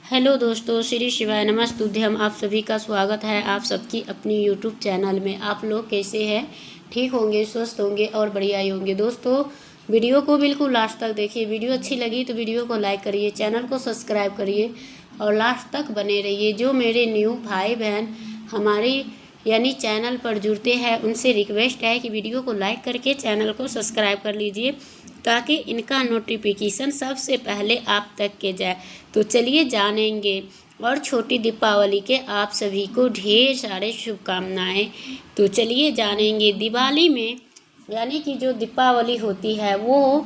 Hello दोस्तों, श्री शिवाय नमस्तुभ्यम। आप सभी का स्वागत है आप सबकी अपनी यूट्यूब चैनल में। आप लोग कैसे हैं? ठीक होंगे, स्वस्थ होंगे और बढ़िया ही होंगे। दोस्तों, वीडियो को बिल्कुल लास्ट तक देखिए। वीडियो अच्छी लगी तो वीडियो को लाइक करिए, चैनल को सब्सक्राइब करिए और लास्ट तक बने रहिए। जो मेरे न्यू भाई बहन हमारी चैनल पर जुड़ते हैं, उनसे रिक्वेस्ट है कि वीडियो को लाइक करके चैनल को सब्सक्राइब कर लीजिए, ताकि इनका नोटिफिकेशन सबसे पहले आप तक के जाए। तो चलिए जानेंगे। और छोटी दीपावली के आप सभी को ढेर सारे शुभकामनाएं। तो चलिए जानेंगे। दिवाली में कि जो दीपावली होती है, वो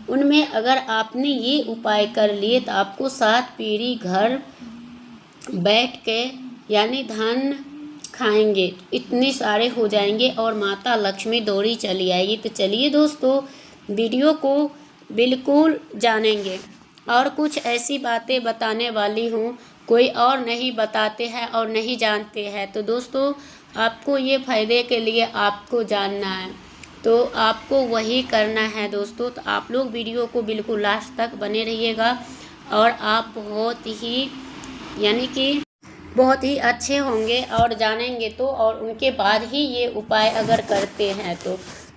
उनमें अगर आपने ये उपाय कर लिए तो आपको 7 पीढ़ी घर बैठ के धन खाएंगे, इतने सारे हो जाएंगे और माता लक्ष्मी दौड़ी चली आएगी। तो चलिए दोस्तों, वीडियो को बिल्कुल जानेंगे। और कुछ ऐसी बातें बताने वाली हूँ, कोई और नहीं बताते हैं और नहीं जानते हैं। तो दोस्तों, आपको ये फ़ायदे के लिए आपको जानना है, तो आपको वही करना है दोस्तों। तो आप लोग वीडियो को बिल्कुल लास्ट तक बने रहिएगा और आप बहुत ही अच्छे होंगे और जानेंगे तो। और उनके बाद ही ये उपाय अगर करते हैं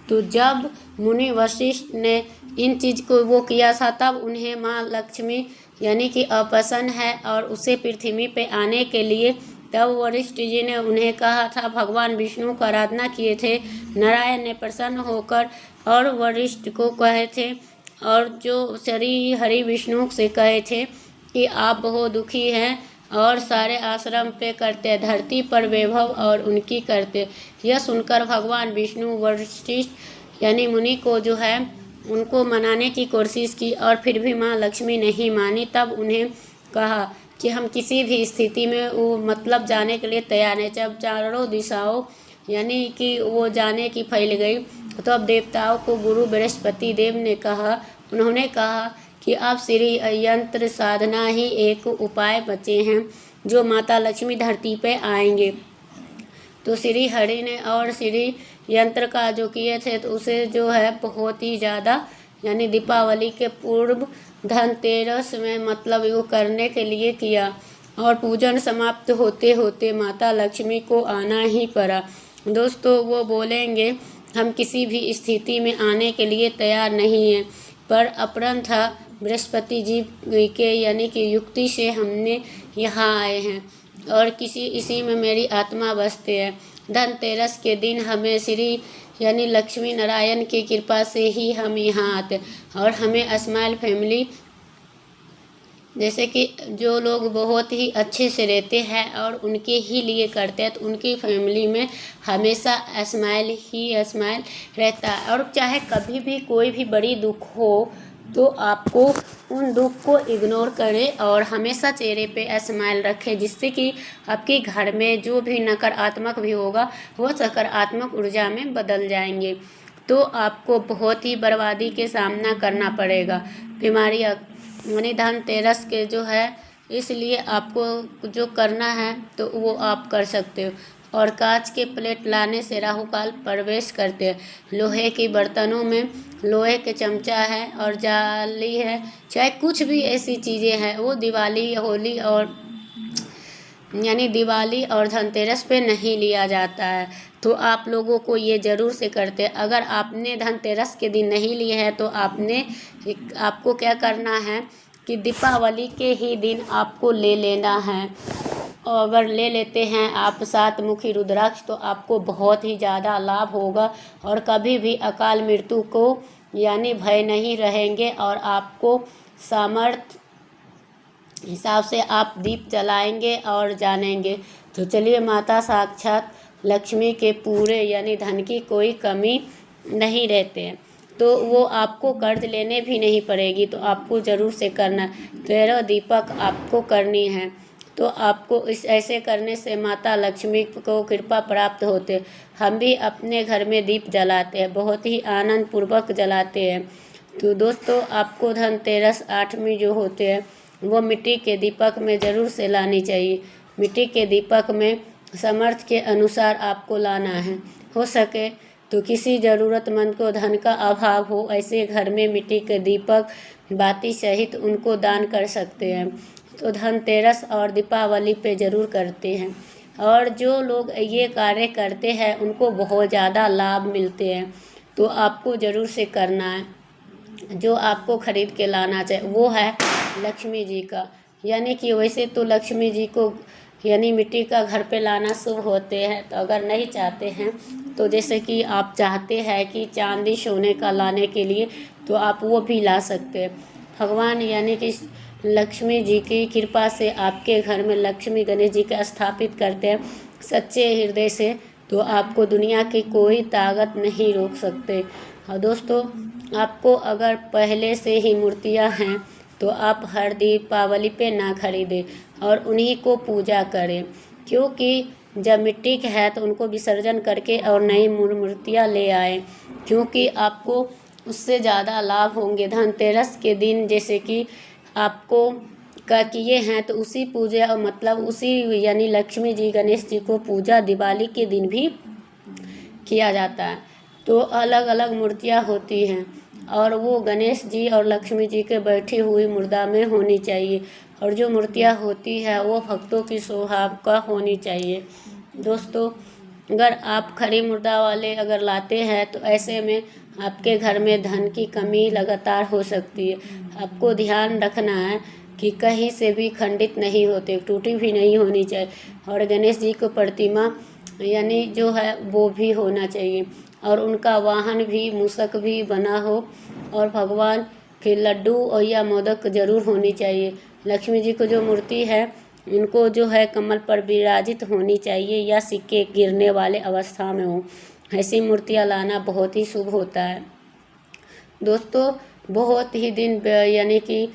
तो जब मुनि वशिष्ठ ने इन चीज़ को वो किया था, तब उन्हें माँ लक्ष्मी अपसन्न है और उसे पृथ्वी पे आने के लिए, तब वशिष्ठ जी ने उन्हें कहा था, भगवान विष्णु का आराधना किए थे। नारायण ने प्रसन्न होकर और वशिष्ठ को कहे थे, और जो श्री हरि विष्णु से कहे थे कि आप बहुत दुखी हैं और सारे आश्रम पे करते, धरती पर वैभव और उनकी करते। यह सुनकर भगवान विष्णु वशिष्ठ मुनि को उनको मनाने की कोशिश की, और फिर भी माँ लक्ष्मी नहीं मानी। तब उन्हें कहा कि हम किसी भी स्थिति में वो जाने के लिए तैयार हैं। जब चारों दिशाओं वो जाने की फैल गई, तो अब देवताओं को गुरु बृहस्पति देव ने उन्होंने कहा कि अब श्री यंत्र साधना ही एक उपाय बचे हैं, जो माता लक्ष्मी धरती पे आएंगे। तो श्री हरि ने और श्री यंत्र का जो किए थे, तो उसे बहुत ही ज़्यादा दीपावली के पूर्व धनतेरस में वो करने के लिए किया। और पूजन समाप्त होते होते माता लक्ष्मी को आना ही पड़ा। दोस्तों, वो बोलेंगे, हम किसी भी स्थिति में आने के लिए तैयार नहीं हैं, पर अपरंथा बृहस्पति जी के कि युक्ति से हमने यहाँ आए हैं, और इसी में मेरी आत्मा बसते है। धनतेरस के दिन हमें श्री लक्ष्मी नारायण की कृपा से ही हम यहाँ आते, और हमें स्माइल फैमिली, जैसे कि जो लोग बहुत ही अच्छे से रहते हैं और उनके ही लिए करते हैं, तो उनकी फैमिली में हमेशा स्माइल रहता है। और चाहे कभी भी कोई भी बड़ी दुख हो, तो आपको उन दुख को इग्नोर करें और हमेशा चेहरे पे स्माइल रखें, जिससे कि आपके घर में जो भी नकारात्मक भी होगा, वो सकारात्मक ऊर्जा में बदल जाएंगे। तो आपको बहुत ही बर्बादी के सामना करना पड़ेगा, बीमारी धनतेरस के इसलिए आपको जो करना है तो वो आप कर सकते हो। और कांच के प्लेट लाने से राहु काल प्रवेश करते हैं। लोहे के बर्तनों में लोहे के चमचा है और जाली है, चाहे कुछ भी ऐसी चीज़ें हैं, वो दिवाली और धनतेरस पे नहीं लिया जाता है। तो आप लोगों को ये ज़रूर से करते हैं। अगर आपने धनतेरस के दिन नहीं लिए हैं, तो आपको क्या करना है कि दीपावली के ही दिन आपको ले लेना है। और अगर ले लेते हैं आप 7 मुखी रुद्राक्ष, तो आपको बहुत ही ज़्यादा लाभ होगा और कभी भी अकाल मृत्यु को भय नहीं रहेंगे। और आपको सामर्थ्य हिसाब से आप दीप जलाएंगे और जानेंगे। तो चलिए, माता साक्षात लक्ष्मी के पूरे धन की कोई कमी नहीं रहते हैं, तो वो आपको कर्ज लेने भी नहीं पड़ेगी। तो आपको ज़रूर से करना, 13 दीपक आपको करनी है। तो आपको ऐसे करने से माता लक्ष्मी को कृपा प्राप्त होते। हम भी अपने घर में दीप जलाते हैं, बहुत ही आनंद पूर्वक जलाते हैं। तो दोस्तों, आपको धनतेरस 8वीं जो होते हैं, वो मिट्टी के दीपक में ज़रूर से लानी चाहिए। मिट्टी के दीपक में सामर्थ्य के अनुसार आपको लाना है। हो सके तो किसी ज़रूरतमंद को धन का अभाव हो, ऐसे घर में मिट्टी के दीपक बाती सहित उनको दान कर सकते हैं। तो धनतेरस और दीपावली पे ज़रूर करते हैं। और जो लोग ये कार्य करते हैं उनको बहुत ज़्यादा लाभ मिलते हैं, तो आपको ज़रूर से करना है। जो आपको खरीद के लाना चाहिए वो है लक्ष्मी जी का, यानी कि वैसे तो लक्ष्मी जी को यानी मिट्टी का घर पे लाना शुभ होते हैं, तो अगर नहीं चाहते हैं तो जैसे कि आप चाहते हैं कि चांदी सोने का लाने के लिए, तो आप वो भी ला सकते हैं। भगवान यानी कि लक्ष्मी जी की कृपा से आपके घर में लक्ष्मी गणेश जी का स्थापित करते हैं सच्चे हृदय से, तो आपको दुनिया की कोई ताकत नहीं रोक सकते। और दोस्तों, आपको अगर पहले से ही मूर्तियां हैं तो आप हर दीपावली पे ना खरीदें और उन्हीं को पूजा करें, क्योंकि जब मिट्टी के है तो उनको विसर्जन करके और नई मूर्तियाँ ले आए, क्योंकि आपको उससे ज़्यादा लाभ होंगे। धनतेरस के दिन जैसे कि आपको का किए हैं तो उसी पूजा मतलब उसी यानी लक्ष्मी जी गणेश जी को पूजा दिवाली के दिन भी किया जाता है। तो अलग अलग मूर्तियाँ होती हैं और वो गणेश जी और लक्ष्मी जी के बैठी हुई मुर्दा में होनी चाहिए, और जो मूर्तियाँ होती है वो भक्तों की शोभा का होनी चाहिए। दोस्तों, अगर आप खरी मुर्दा वाले अगर लाते हैं तो ऐसे में आपके घर में धन की कमी लगातार हो सकती है। आपको ध्यान रखना है कि कहीं से भी खंडित नहीं होते, टूटी भी नहीं होनी चाहिए, और गणेश जी को प्रतिमा यानी जो है वो भी होना चाहिए, और उनका वाहन भी मूषक भी बना हो, और भगवान के लड्डू और या मोदक जरूर होनी चाहिए। लक्ष्मी जी को जो मूर्ति है उनको जो है कमल पर विराजित होनी चाहिए या सिक्के गिरने वाले अवस्था में हो। ऐसी मूर्तियाँ लाना बहुत ही शुभ होता है। दोस्तों, बहुत ही दिन यानी कि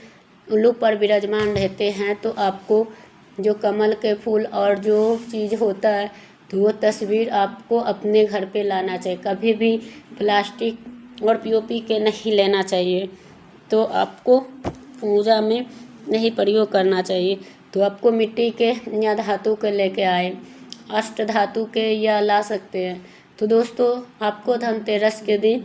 उल्लू पर विराजमान रहते हैं, तो आपको जो कमल के फूल और जो चीज़ होता है तो वो तस्वीर आपको अपने घर पे लाना चाहिए। कभी भी प्लास्टिक और पीओपी के नहीं लेना चाहिए, तो आपको पूजा में नहीं प्रयोग करना चाहिए। तो आपको मिट्टी के या धातु के लेके आए, अष्ट धातु के या ला सकते हैं। तो दोस्तों, आपको धनतेरस के दिन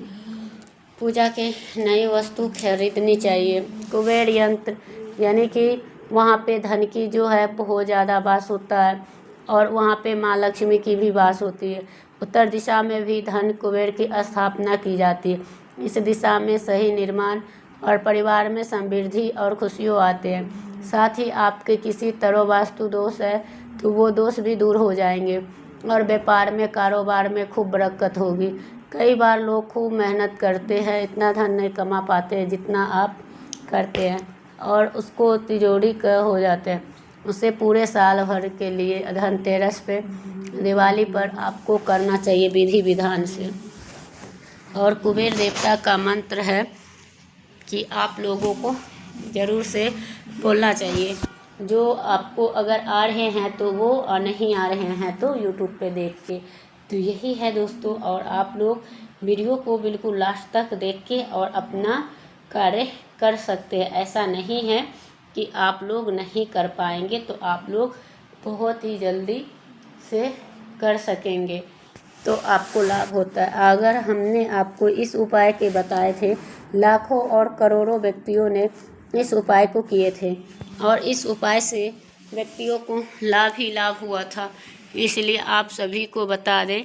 पूजा के नई वस्तु खरीदनी चाहिए। कुबेर यंत्र यानी कि वहाँ पे धन की जो है बहुत ज़्यादा वास होता है, और वहाँ पे माँ लक्ष्मी की भी वास होती है। उत्तर दिशा में भी धन कुबेर की स्थापना की जाती है। इस दिशा में सही निर्माण और परिवार में समृद्धि और खुशियों आते हैं। साथ ही आपके किसी तरह वास्तु दोष है तो वो दोष भी दूर हो जाएंगे, और व्यापार में कारोबार में खूब बरकत होगी। कई बार लोग खूब मेहनत करते हैं, इतना धन नहीं कमा पाते हैं जितना आप करते हैं, और उसको तिजोरी का हो जाते हैं। उसे पूरे साल भर के लिए धनतेरस पे दिवाली पर आपको करना चाहिए विधि विधान से। और कुबेर देवता का मंत्र है कि आप लोगों को ज़रूर से बोलना चाहिए। जो आपको अगर आ रहे हैं तो वो, और नहीं आ रहे हैं तो यूट्यूब पे देख के। तो यही है दोस्तों, और आप लोग वीडियो को बिल्कुल लास्ट तक देख के और अपना कार्य कर सकते हैं। ऐसा नहीं है कि आप लोग नहीं कर पाएंगे, तो आप लोग बहुत ही जल्दी से कर सकेंगे, तो आपको लाभ होता है। अगर हमने आपको इस उपाय के बताए थे, लाखों और करोड़ों व्यक्तियों ने इस उपाय को किए थे, और इस उपाय से व्यक्तियों को लाभ ही लाभ हुआ था। इसलिए आप सभी को बता दें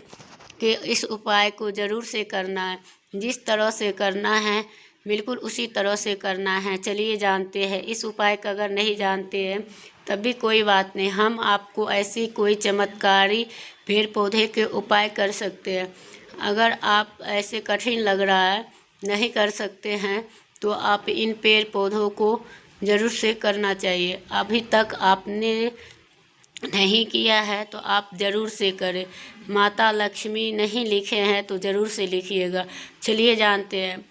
कि इस उपाय को ज़रूर से करना है। जिस तरह से करना है बिल्कुल उसी तरह से करना है। चलिए जानते हैं इस उपाय का। अगर नहीं जानते हैं तब भी कोई बात नहीं, हम आपको ऐसी कोई चमत्कारी पेड़ पौधे के उपाय कर सकते हैं। अगर आप ऐसे कठिन लग रहा है नहीं कर सकते हैं तो आप इन पेड़ पौधों को ज़रूर से करना चाहिए। अभी तक आपने नहीं किया है तो आप ज़रूर से करें। माता लक्ष्मी नहीं लिखे हैं तो ज़रूर से लिखिएगा। चलिए जानते हैं।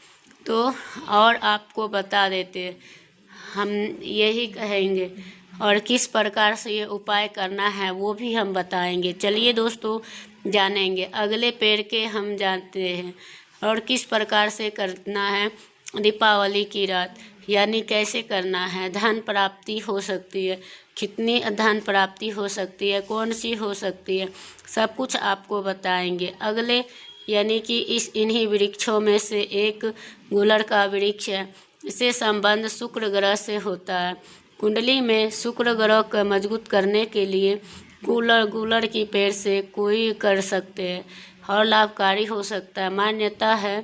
तो और आपको बता देते हैं, हम यही कहेंगे, और किस प्रकार से ये उपाय करना है वो भी हम बताएंगे। चलिए दोस्तों जानेंगे। अगले पेड़ के हम जानते हैं और किस प्रकार से करना है। दीपावली की रात यानी कैसे करना है, धन प्राप्ति हो सकती है, कितनी धन प्राप्ति हो सकती है, कौन सी हो सकती है, सब कुछ आपको बताएंगे। अगले यानी कि इन्हीं वृक्षों में से एक गुलर का वृक्ष है। इससे संबंध शुक्र ग्रह से होता है। कुंडली में शुक्र ग्रह को मजबूत करने के लिए गूलर की पेड़ से कोई कर सकते हैं और लाभकारी हो सकता है। मान्यता है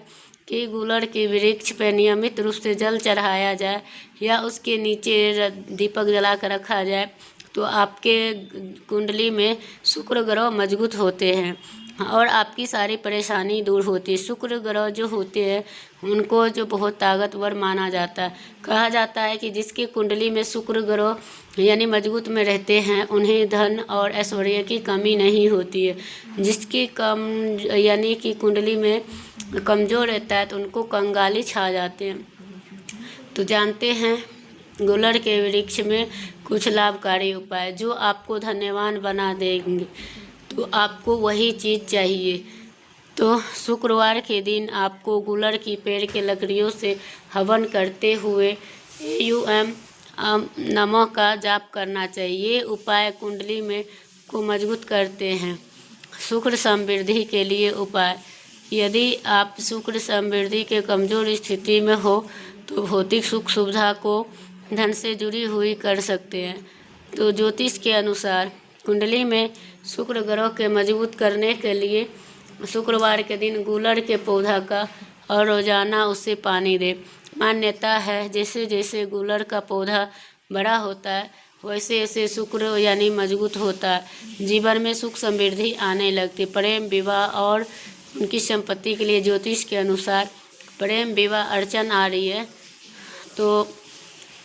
कि गूलर के वृक्ष पर नियमित रूप से जल चढ़ाया जाए या उसके नीचे दीपक जला कर रखा जाए तो आपके कुंडली में शुक्र ग्रह मजबूत होते हैं और आपकी सारी परेशानी दूर होती है। शुक्र ग्रह जो होते हैं उनको जो बहुत ताकतवर माना जाता है। कहा जाता है कि जिसकी कुंडली में शुक्र ग्रह यानी मजबूत में रहते हैं उन्हें धन और ऐश्वर्य की कमी नहीं होती है। जिसकी कम यानी कि कुंडली में कमज़ोर रहता है तो उनको कंगाली छा जाते हैं। तो जानते हैं गूलर के वृक्ष में कुछ लाभकारी उपाय जो आपको धन्यवान बना देंगे। तो आपको वही चीज़ चाहिए। तो शुक्रवार के दिन आपको गूलर की पेड़ के लकड़ियों से हवन करते हुए नमः का जाप करना चाहिए। ये उपाय कुंडली में को मजबूत करते हैं। शुक्र समृद्धि के लिए उपाय। यदि आप शुक्र समृद्धि के कमज़ोर स्थिति में हो तो भौतिक सुख सुविधा को धन से जुड़ी हुई कर सकते हैं। तो ज्योतिष के अनुसार कुंडली में शुक्र ग्रह के मजबूत करने के लिए शुक्रवार के दिन गूलर के पौधा का और रोजाना उसे पानी दे। मान्यता है जैसे जैसे गूलर का पौधा बड़ा होता है वैसे वैसे शुक्र यानी मजबूत होता है। जीवन में सुख समृद्धि आने लगती। प्रेम विवाह और उनकी संपत्ति के लिए ज्योतिष के अनुसार प्रेम विवाह अड़चन आ रही है तो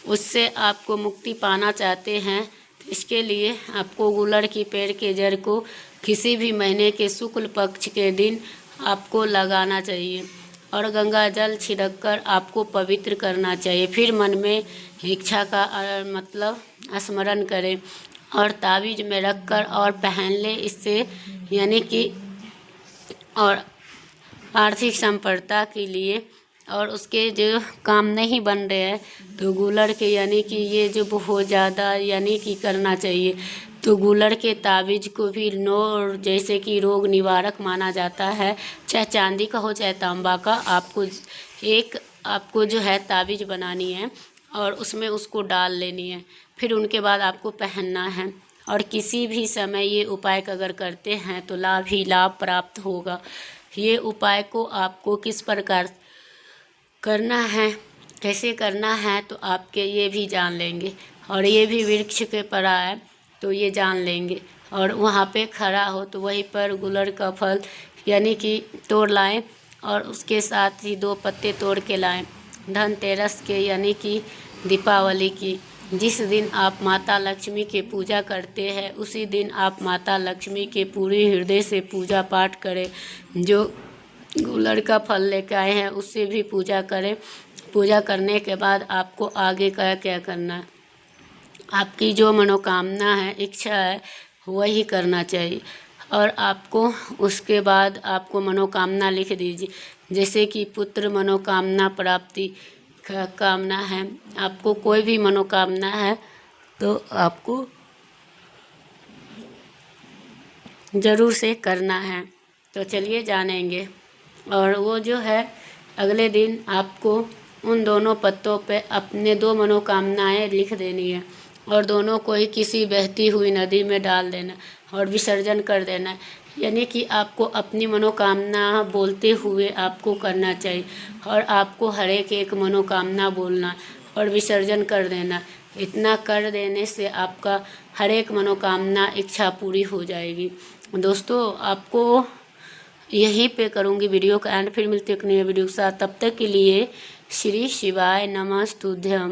उससे आपको मुक्ति पाना चाहते हैं तो इसके लिए आपको गूलर की पेड़ के जड़ को किसी भी महीने के शुक्ल पक्ष के दिन आपको लगाना चाहिए और गंगा जल छिड़क कर आपको पवित्र करना चाहिए। फिर मन में इच्छा का मतलब स्मरण करें और ताबीज में रख कर और पहन ले। इससे यानी कि और आर्थिक संपन्नता के लिए और उसके जो काम नहीं बन रहे हैं तो गूलर के यानी कि ये जो बहुत ज़्यादा यानी कि करना चाहिए। तो गूलर के ताबीज़ को भी जैसे कि रोग निवारक माना जाता है। चाहे चांदी का हो चाहे तांबा का, आपको जो है ताबीज़ बनानी है और उसमें उसको डाल लेनी है। फिर उनके बाद आपको पहनना है और किसी भी समय ये उपाय अगर करते हैं तो लाभ ही लाभ प्राप्त होगा। ये उपाय को आपको किस प्रकार करना है, कैसे करना है तो आपके ये भी जान लेंगे और ये भी वृक्ष पे पड़ा है तो ये जान लेंगे और वहाँ पे खड़ा हो तो वहीं पर गूलर का फल यानी कि तोड़ लाएं और उसके साथ ही 2 पत्ते तोड़ के लाएं। धनतेरस के यानी कि दीपावली की जिस दिन आप माता लक्ष्मी की पूजा करते हैं उसी दिन आप माता लक्ष्मी के पूरे हृदय से पूजा पाठ करें। जो गूलर का फल लेकर आए हैं उससे भी पूजा करें। पूजा करने के बाद आपको आगे का क्या करना है, आपकी जो मनोकामना है, इच्छा है वही करना चाहिए। और आपको उसके बाद आपको मनोकामना लिख दीजिए। जैसे कि पुत्र मनोकामना प्राप्ति का कामना है, आपको कोई भी मनोकामना है तो आपको ज़रूर से करना है। तो चलिए जानेंगे। और वो जो है अगले दिन आपको उन दोनों पत्तों पे अपने 2 मनोकामनाएं लिख देनी है और दोनों को ही किसी बहती हुई नदी में डाल देना और विसर्जन कर देना। यानी कि आपको अपनी मनोकामना बोलते हुए आपको करना चाहिए और आपको हर एक मनोकामना बोलना और विसर्जन कर देना। इतना कर देने से आपका हर एक मनोकामना इच्छा पूरी हो जाएगी। दोस्तों आपको यहीं पे करूँगी वीडियो का एंड। फिर मिलते हैं एक नए वीडियो के साथ। तब तक के लिए श्री शिवाय नमस्तुभ्यम।